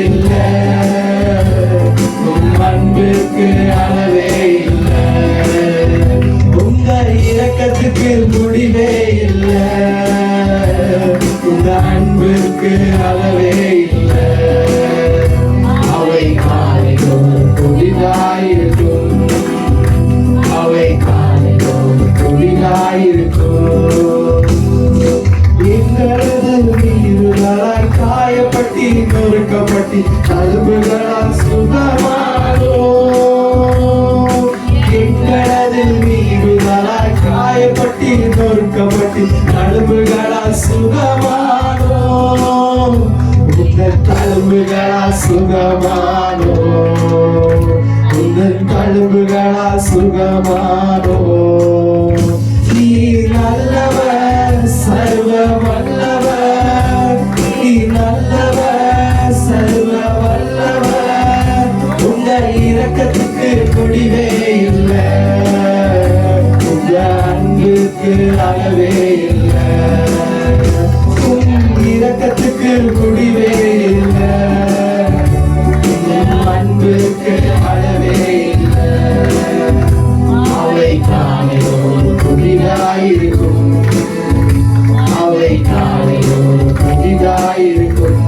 இல்லை, உம் அன்புக்கு அளவே இல்லை, உங்க இரக்கத்துக்கு முடிவே இல்லை, உங்க அன்புக்கு அளவே இல்லை. அவை காலைதோறும் புதிதாயிருக்கும், அவை காலைதோறும் புதிதாயிருக்கும். எங்களது மீறுதலால் காயப்பட்டி நொறுக்கப்பட்டி தழும்புகளால் சுகமானோம். எங்களது மீறுதலால் காயப்பட்டி நொறுக்கப்பட்டி தழும்புகளால் சுகமானோம். உங்கள் தழும்புகளால் சுகமானோம், உங்கள் தழும்புகளால் சுகமானோம். நீ நல்லவர், சர்வ வல்லவர், நீ நல்லவர், சர்வ வல்லவர். உங்க இரக்கத்துக்கு முடிவே இல்லை, உங்க அன்புக்கு அளவே இல்லை, உன் இரக்கத்துக்கு முடிவே இல்லை, உன் அன்புக்கு அளவே இல்லை. அவை காலையோடு புதிதாயிருக்கும், அவை காலையோடு புதிதாயிருக்கும்.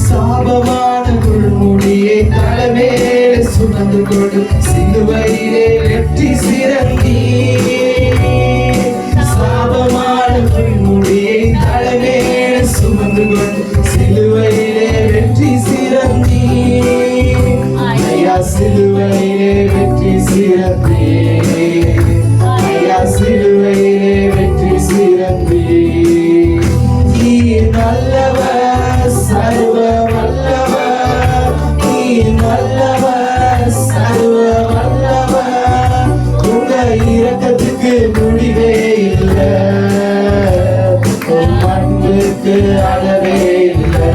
சாபமான முள்முடியை தலைமேல் சுமந்து கொண்டு சிலுவையிலே வெற்றி சிறந்தி. சாபமான முள்முடியை தலைமேல் சுமந்து கொண்டு சிலுவையிலே வெற்றி சிறந்தி. ஐயா சிலுவையிலே வெற்றி சிறந்தி, ஐயா சிலுவையிலே வெற்றி சிறந்தி. நீ நல்லவர், சர்வ வல்லவர், நீ நல்லவர், சர்வ வல்லவர். உங்க இரக்கத்துக்கு முடிவே இல்லை, உன் அன்புக்கு அளவே இல்லை,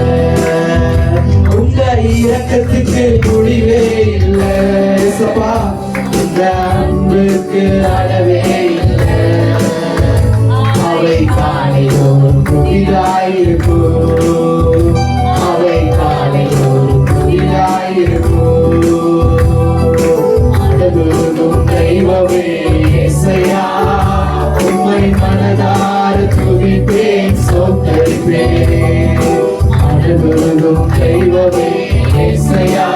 உங்க இரக்கத்துக்கு முடிவே இல்லை. சபா உங்க அன்புக்கு அளவே இல்லை. அவை காலையோடும் புதிதாயிருக்கும், அவை காலையோடும் புதிதாயிருக்கும். அழகும் தெய்வமே இயேசையா, உம்மை மனதார துதிப்பேன், சோத்தரிப்பேன். அழகும் தெய்வமே இயேசையா,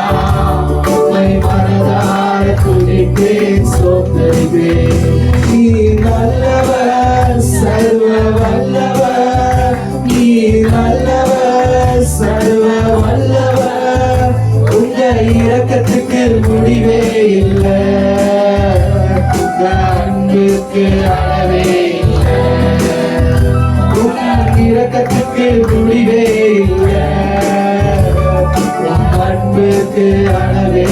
உம்மை மனதார துதிப்பேன், சோத்தரிப்பேன். நீ நல்லவர், சர்வ வல்லவர், நீ நல்லவர், சர்வ வல்லவர். உங்க இரக்கத்துக்கு முடிவே இல்லை, உங்க அன்புக்கு அளவே இல்லை, உங்க இரக்கத்துக்கு முடிவே இல்லை, உங்க அன்புக்கு அளவே